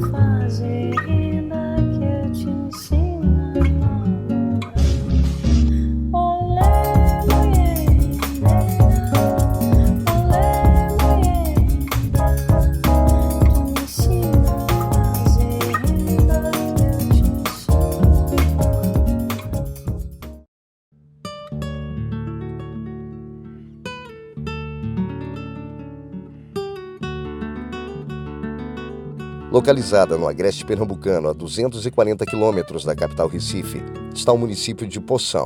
fazer renda que eu te ensino a namorar. Olé, mulher, olé, mulher, tu me ensina a fazer renda que eu te ensino. Localizada no agreste pernambucano, a 240 quilômetros da capital Recife, está o município de Poção.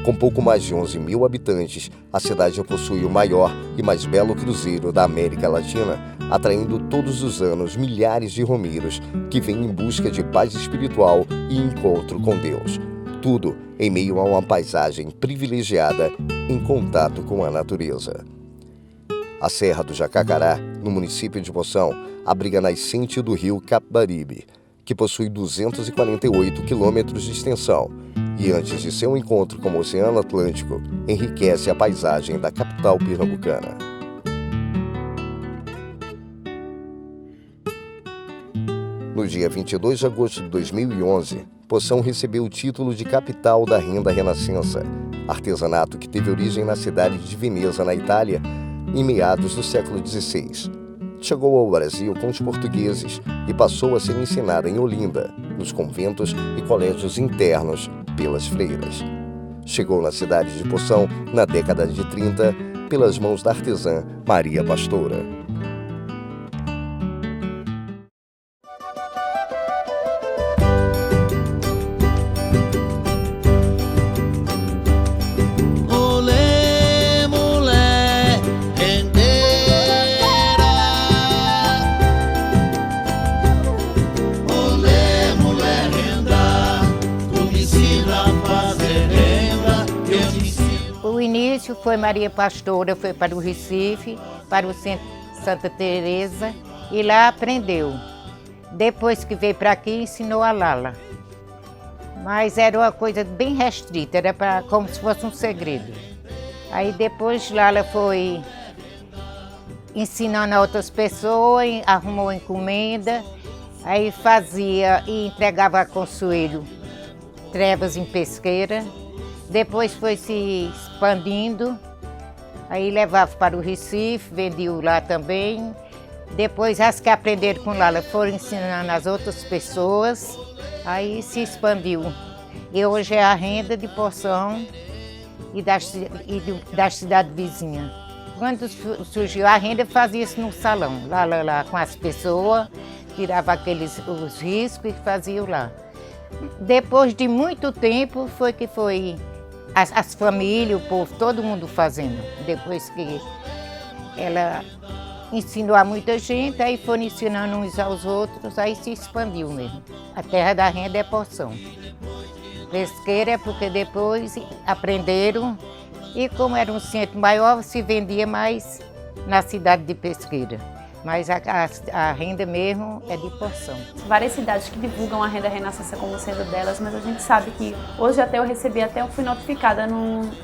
Com pouco mais de 11 mil habitantes, a cidade possui o maior e mais belo cruzeiro da América Latina, atraindo todos os anos milhares de romeiros que vêm em busca de paz espiritual e encontro com Deus. Tudo em meio a uma paisagem privilegiada em contato com a natureza. A Serra do Jacacará, no município de Poção, abriga a nascente do rio Capibaribe, que possui 248 quilômetros de extensão e, antes de seu encontro com o Oceano Atlântico, enriquece a paisagem da capital pernambucana. No dia 22 de agosto de 2011, Poção recebeu o título de capital da renda renascença, artesanato que teve origem na cidade de Veneza, na Itália, em meados do século XVI. Chegou ao Brasil com os portugueses e passou a ser ensinada em Olinda, nos conventos e colégios internos, pelas freiras. Chegou na cidade de Poção na década de 30, pelas mãos da artesã Maria Pastora. Foi Maria Pastora, foi para o Recife, para o Centro Santa Teresa e lá aprendeu. Depois que veio para aqui, ensinou a Lala. Mas era uma coisa bem restrita, era como se fosse um segredo. Aí depois Lala foi ensinando a outras pessoas, arrumou encomenda, aí fazia e entregava a Consuelo Trevas em Pesqueira. Depois foi se expandindo, aí levava para o Recife, vendiam lá também. Depois as que aprenderam com Lala foram ensinando as outras pessoas, aí se expandiu. E hoje é a renda de Poção e da cidade vizinha. Quando surgiu a renda, fazia-se no salão, lá com as pessoas, tirava os riscos e faziam lá. Depois de muito tempo foi as famílias, o povo, todo mundo fazendo. Depois que ela ensinou a muita gente, aí foram ensinando uns aos outros, aí se expandiu mesmo. A terra da renda é Poção. Pesqueira é porque depois aprenderam e como era um centro maior, se vendia mais na cidade de Pesqueira. Mas a renda mesmo é de Poção. Várias cidades que divulgam a renda renascença como sendo delas, mas a gente sabe que hoje eu fui notificada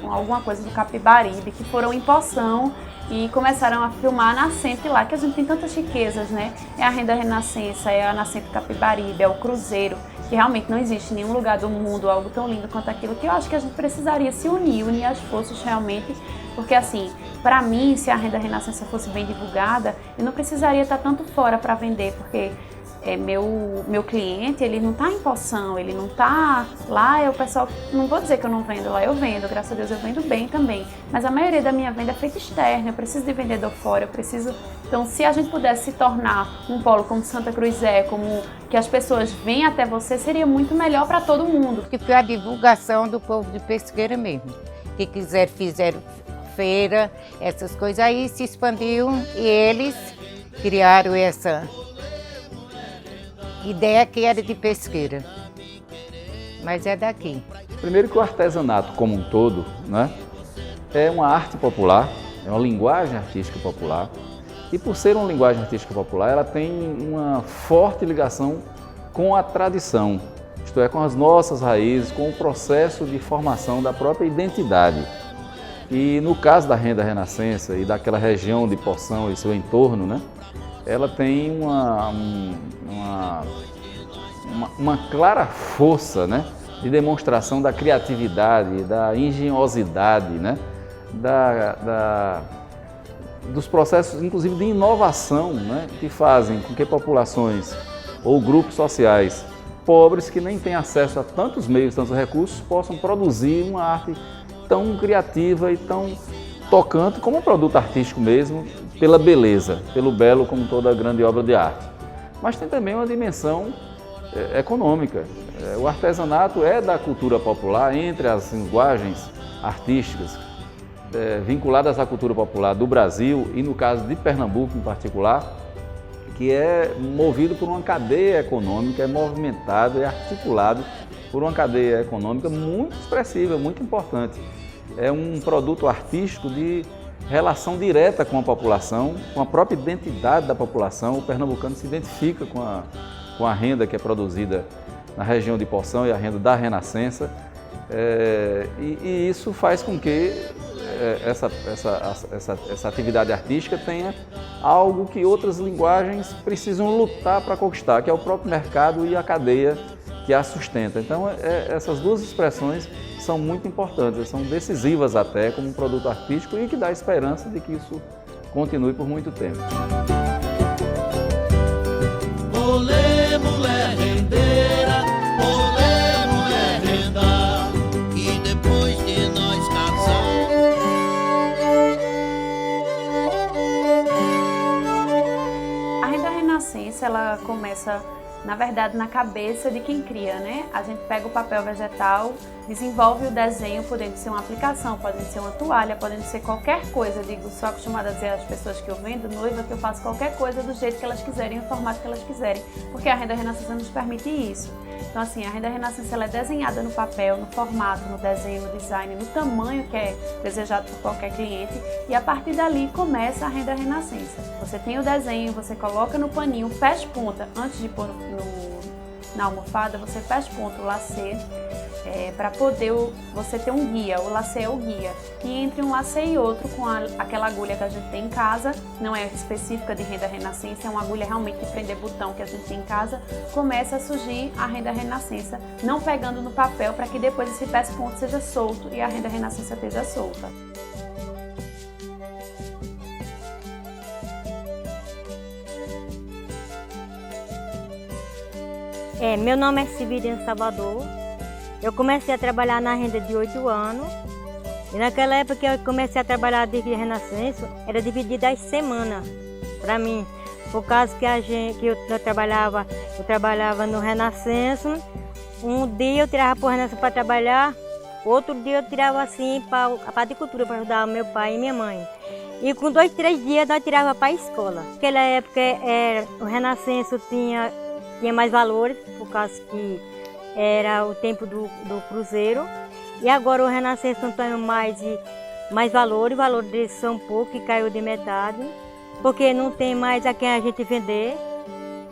com alguma coisa do Capibaribe, que foram em Poção e começaram a filmar a nascente lá, que a gente tem tantas riquezas, né? É a renda renascença, é a nascente Capibaribe, é o cruzeiro, que realmente não existe em nenhum lugar do mundo algo tão lindo quanto aquilo, que eu acho que a gente precisaria se unir as forças realmente, porque assim, para mim, se a renda renascença fosse bem divulgada, eu não precisaria estar tanto fora para vender, porque meu cliente, ele não está em Poção, ele não está lá, o pessoal, não vou dizer que eu não vendo lá, eu vendo, graças a Deus eu vendo bem também, mas a maioria da minha venda é feita externa, eu preciso de vendedor fora, então se a gente pudesse se tornar um polo como Santa Cruz como que as pessoas vêm até você, seria muito melhor para todo mundo. Que foi a divulgação do povo de Pesqueira mesmo, que fizeram feira, essas coisas, aí se expandiu e eles criaram essa ideia que era de Pesqueira, mas é daqui. Primeiro que o artesanato como um todo, né, é uma arte popular, é uma linguagem artística popular, e por ser uma linguagem artística popular, ela tem uma forte ligação com a tradição, isto é, com as nossas raízes, com o processo de formação da própria identidade. E no caso da renda renascença e daquela região de Poção e seu entorno, né, ela tem uma uma clara força, né, de demonstração da criatividade, da engenhosidade, né, dos processos, inclusive de inovação, né, que fazem com que populações ou grupos sociais pobres que nem têm acesso a tantos meios, tantos recursos, possam produzir uma arte tão criativa e tão tocante como um produto artístico mesmo, pela beleza, pelo belo como toda grande obra de arte. Mas tem também uma dimensão econômica. O artesanato é da cultura popular, entre as linguagens artísticas vinculadas à cultura popular do Brasil e no caso de Pernambuco em particular, que é movido por uma cadeia econômica, é movimentado, é articulado por uma cadeia econômica muito expressiva, muito importante. É um produto artístico de relação direta com a população, com a própria identidade da população. O pernambucano se identifica com a renda que é produzida na região de Poção e a renda da Renascença, e isso faz com que essa atividade artística tenha algo que outras linguagens precisam lutar para conquistar, que é o próprio mercado e a cadeia que a sustenta. Então, essas duas expressões são muito importantes, são decisivas até como um produto artístico e que dá esperança de que isso continue por muito tempo. Olê, mulher rendeira, olê, mulher renda, e depois de nós casar. A renda renascença, ela começa, na verdade, na cabeça de quem cria, né? A gente pega o papel vegetal, desenvolve o desenho, podendo ser uma aplicação, podendo ser uma toalha, podendo ser qualquer coisa. Eu digo, sou acostumada a dizer às pessoas que eu vendo, noiva, que eu faço qualquer coisa do jeito que elas quiserem, no formato que elas quiserem, porque a renda renascença nos permite isso. Então, assim, a renda renascença ela é desenhada no papel, no formato, no desenho, no design, no tamanho que é desejado por qualquer cliente, e a partir dali começa a renda renascença. Você tem o desenho, você coloca no paninho, fecha ponta, antes de pôr na almofada, você fecha ponto, o lacê, para poder você ter um guia. O lacê é o guia. E entre um lacê e outro, com aquela agulha que a gente tem em casa, não é específica de renda renascença, é uma agulha realmente de prender botão que a gente tem em casa, começa a surgir a renda renascença, não pegando no papel, para que depois esse fecha-ponto seja solto e a renda renascença esteja solta. Meu nome é Severina Salvador. Eu comecei a trabalhar na renda de 8 anos. E naquela época que eu comecei a trabalhar de Renascença, era dividido as semanas para mim. Por causa que eu trabalhava no Renascença. Um dia eu tirava para o Renascença para trabalhar, outro dia eu tirava assim para a parte de cultura, para ajudar meu pai e minha mãe. E com 2, 3 dias nós tirava para a escola. Naquela época o Renascença tinha mais valores, por causa que era o tempo do cruzeiro. E agora o Renascença não tem mais valores, o valor deles são pouco, que caiu de metade, porque não tem mais a quem a gente vender.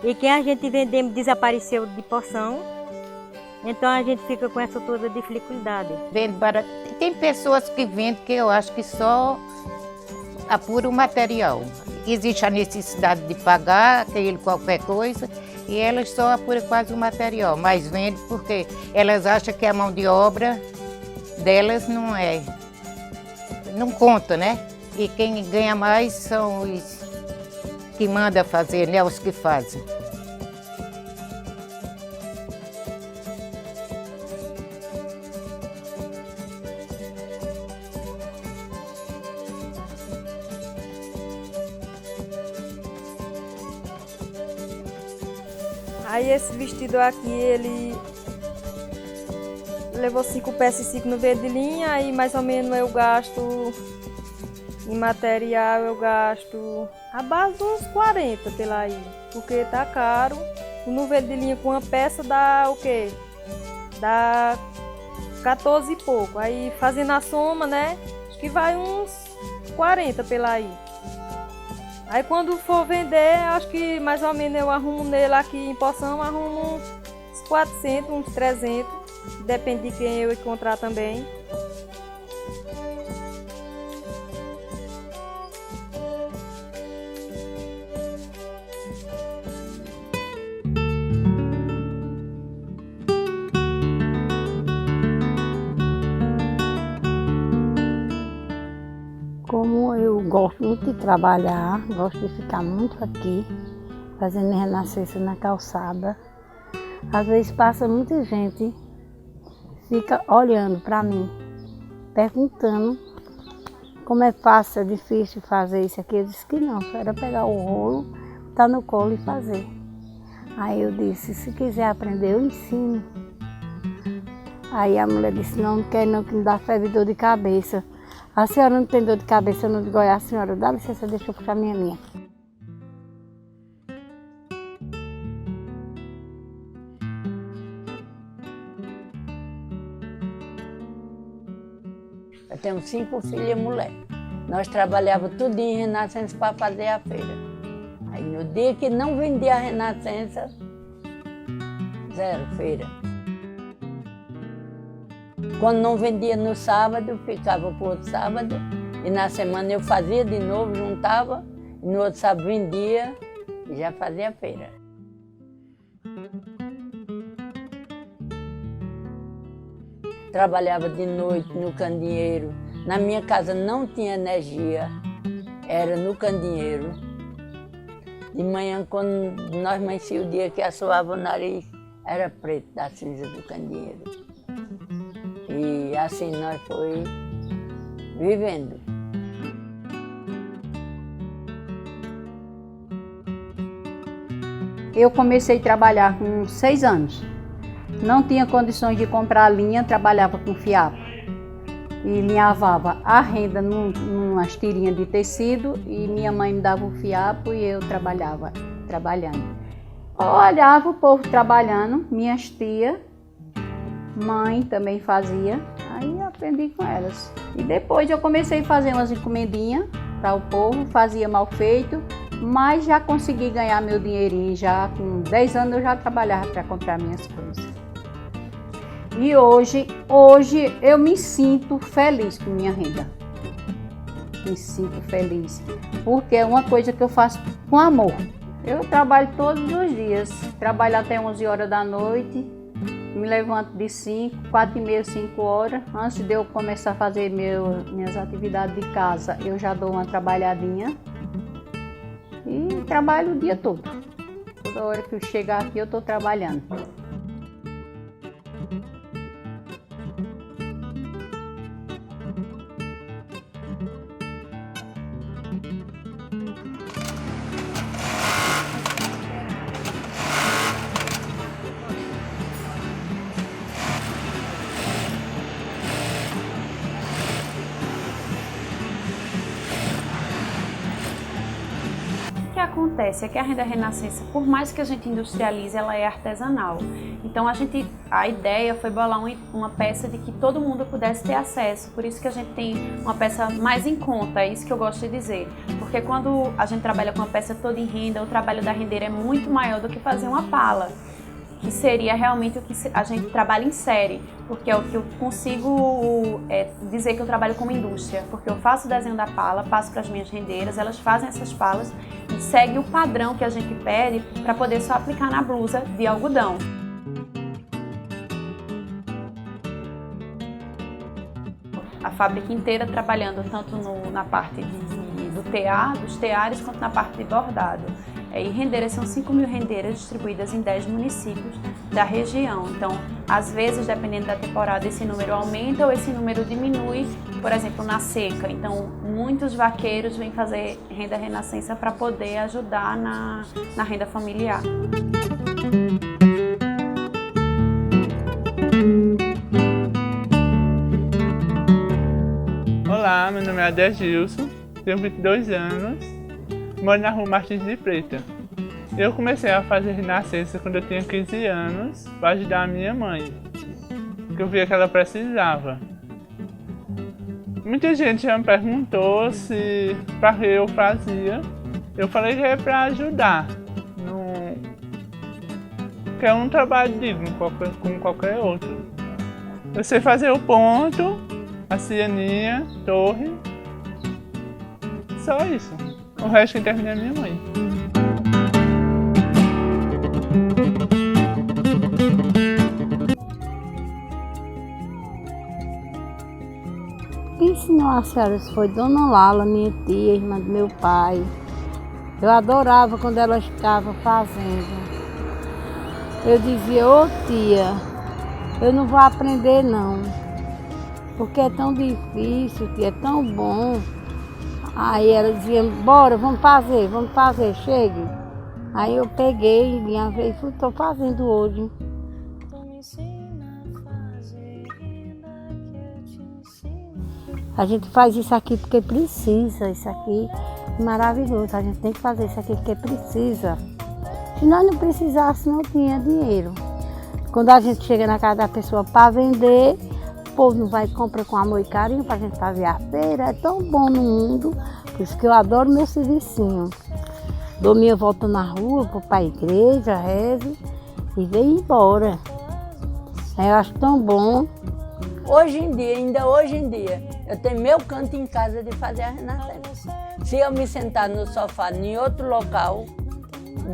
E quem a gente vender desapareceu de Poção. Então a gente fica com essa toda dificuldade. Vendo barato. Tem pessoas que vendem que eu acho que só apura o material. Existe a necessidade de pagar aquele qualquer coisa e elas só apuram quase o material, mas vendem porque elas acham que a mão de obra delas não conta, né? E quem ganha mais são os que mandam fazer, né? Os que fazem. Aí esse vestido aqui, ele levou 5 peças e 5 no verde de linha, aí mais ou menos eu gasto em material, eu gasto a base de uns 40 pela aí, porque tá caro. No verde de linha com uma peça dá o quê? Dá 14 e pouco, aí fazendo a soma, né, acho que vai uns 40 pela aí. Aí quando for vender, acho que mais ou menos eu arrumo nele aqui em Poção, arrumo uns 400, uns 300, depende de quem eu encontrar também. gosto muito de trabalhar, gosto de ficar muito aqui, fazendo renascença na calçada. Às vezes passa muita gente, fica olhando para mim, perguntando como é fácil, é difícil fazer isso aqui. Eu disse que não, só era pegar o rolo, botar no colo e fazer. Aí eu disse, se quiser aprender, eu ensino. Aí a mulher disse, não quer não, que me dá febre e dor de cabeça. A senhora não tem dor de cabeça, eu não digo, olha, a senhora, dá licença, deixa eu puxar minha linha. Eu tenho 5 filhas mulher. Nós trabalhávamos tudo em Renascença para fazer a feira. Aí no dia que não vendia a Renascença, zero feira. Quando não vendia no sábado, ficava para o outro sábado. E na semana eu fazia de novo, juntava. E no outro sábado vendia e já fazia a feira. Trabalhava de noite no candeeiro. Na minha casa não tinha energia, era no candeeiro. De manhã, quando nós amanhecia o dia que assoava o nariz, era preto da cinza do candeeiro. E assim nós foi vivendo. Eu comecei a trabalhar com 6 anos. Não tinha condições de comprar linha, trabalhava com fiapo. E linhavava a renda numas tirinhas de tecido e minha mãe me dava o fiapo e eu trabalhando. Eu olhava o povo trabalhando, minhas tias, mãe também fazia, aí aprendi com elas. E depois eu comecei a fazer umas encomendinhas para o povo, fazia mal feito, mas já consegui ganhar meu dinheirinho, já com 10 anos eu já trabalhava para comprar minhas coisas. E hoje eu me sinto feliz com minha renda. Me sinto feliz, porque é uma coisa que eu faço com amor. Eu trabalho todos os dias, trabalho até 11 horas da noite, me levanto de 4h30, 5 horas. Antes de eu começar a fazer minhas atividades de casa, eu já dou uma trabalhadinha e trabalho o dia todo. Toda hora que eu chegar aqui eu estou trabalhando. O que acontece é que a renda renascença, por mais que a gente industrialize, ela é artesanal. Então a ideia foi bolar uma peça de que todo mundo pudesse ter acesso. Por isso que a gente tem uma peça mais em conta, é isso que eu gosto de dizer. Porque quando a gente trabalha com uma peça toda em renda, o trabalho da rendeira é muito maior do que fazer uma pala, que seria realmente o que a gente trabalha em série, porque é o que eu consigo dizer que eu trabalho como indústria, porque eu faço o desenho da pala, passo para as minhas rendeiras, elas fazem essas palas e segue o padrão que a gente pede para poder só aplicar na blusa de algodão. A fábrica inteira trabalhando tanto na parte dos teares, quanto na parte de bordado. E rendeiras são 5.000 rendeiras distribuídas em 10 municípios da região. Então, às vezes, dependendo da temporada, esse número aumenta ou esse número diminui, por exemplo, na seca. Então, muitos vaqueiros vêm fazer renda renascença para poder ajudar na renda familiar. Olá, meu nome é Adegilson, tenho 22 anos, moro na rua Martins de Freitas. Eu comecei a fazer renascença quando eu tinha 15 anos para ajudar a minha mãe, porque eu via que ela precisava. Muita gente já me perguntou para que eu fazia. Eu falei que é para ajudar, que é um trabalho digno como qualquer outro. Eu sei fazer o ponto, a cianinha, torre, só isso. O resto quem termina é minha mãe. Quem ensinou Não, a senhora, isso foi Dona Lala, minha tia, irmã do meu pai. Eu adorava quando ela estava fazendo. Eu dizia, ô tia, eu não vou aprender não, porque é tão difícil, tia, é tão bom. Aí ela dizia, bora, vamos fazer, chegue. Aí eu peguei, minha vez, estou fazendo hoje. A gente faz isso aqui porque precisa, isso aqui é maravilhoso, a gente tem que fazer isso aqui porque precisa. Se nós não precisássemos, não tinha dinheiro. Quando a gente chega na casa da pessoa para vender, o povo não vai e compra com amor e carinho para a gente fazer a feira. É tão bom no mundo, por isso que eu adoro meu servicinho. Dou minha volta na rua, vou para a igreja, rezo e venho embora. Eu acho tão bom. Hoje em dia, ainda hoje em dia, eu tenho meu canto em casa de fazer a renascença. Se eu me sentar no sofá em outro local,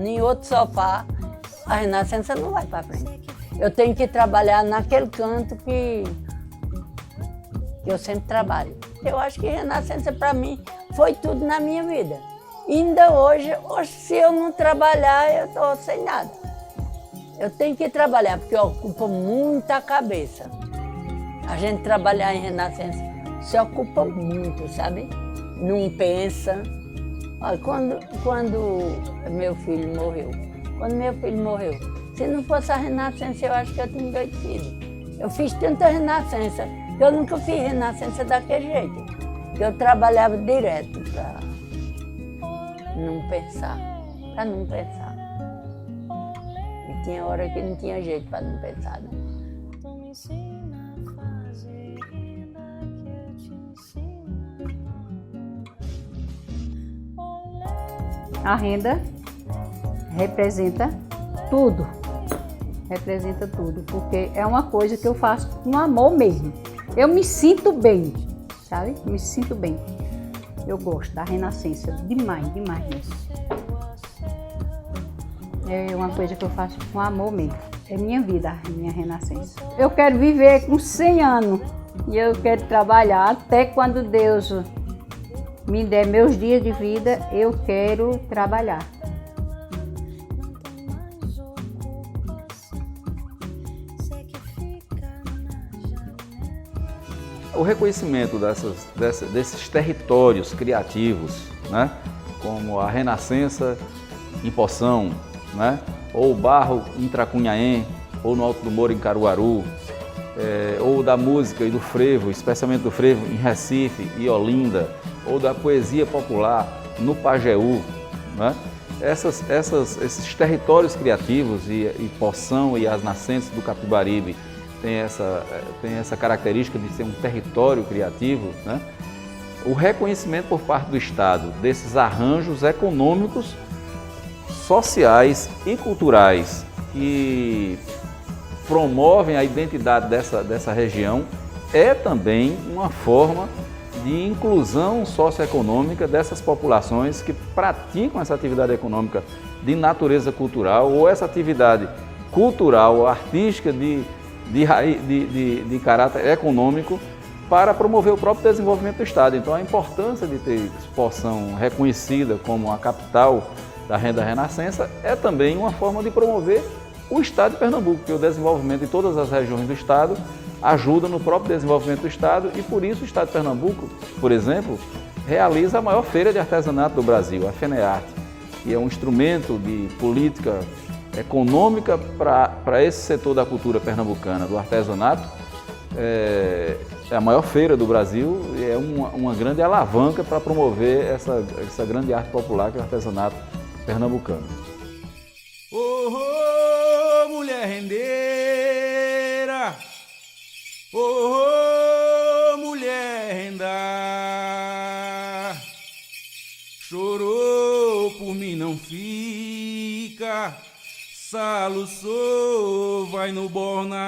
em outro sofá, a renascença não vai para frente. Eu tenho que trabalhar naquele canto que eu sempre trabalho. Eu acho que renascença para mim foi tudo na minha vida. Ainda hoje, se eu não trabalhar, eu estou sem nada. Eu tenho que trabalhar porque ocupa muita cabeça. A gente trabalhar em renascença se ocupa muito, sabe? Não pensa. Olha, quando meu filho morreu, se não fosse a renascença, eu acho que eu tinha endoidecido. Eu fiz tanta renascença, que eu nunca fiz renascença daquele jeito. Eu trabalhava direto para não pensar. E tinha hora que não tinha jeito para não pensar, né? A renda representa tudo, porque é uma coisa que eu faço com amor mesmo. Eu me sinto bem, sabe? Me sinto bem. Eu gosto da renascença demais mesmo. É uma coisa que eu faço com amor mesmo. É minha vida, a minha renascença. Eu quero viver com 100 anos e eu quero trabalhar até quando Deus me der meus dias de vida, eu quero trabalhar. O reconhecimento desses territórios criativos, né, como a Renascença em Poção, né, ou o Barro em Tracunhaém, ou no Alto do Moro em Caruaru, ou da música e do frevo, especialmente do frevo em Recife e Olinda, ou da poesia popular no Pajeú, né? Esses territórios criativos e Poção e as nascentes do Capibaribe tem essa característica de ser um território criativo, né? O reconhecimento por parte do Estado desses arranjos econômicos, sociais e culturais que promovem a identidade dessa região é também uma forma de inclusão socioeconômica dessas populações que praticam essa atividade econômica de natureza cultural ou essa atividade cultural, artística de caráter econômico para promover o próprio desenvolvimento do Estado. Então a importância de ter Poção reconhecida como a capital da renda renascença é também uma forma de promover o Estado de Pernambuco, porque o desenvolvimento de todas as regiões do Estado ajuda no próprio desenvolvimento do Estado e por isso o Estado de Pernambuco, por exemplo, realiza a maior feira de artesanato do Brasil, a FENEARTE, que é um instrumento de política econômica para esse setor da cultura pernambucana, do artesanato. É a maior feira do Brasil e é uma grande alavanca para promover essa grande arte popular que é o artesanato pernambucano. Oh, mulher rendeira, mulher renda, chorou por mim não fica, soluçou vai no bornar.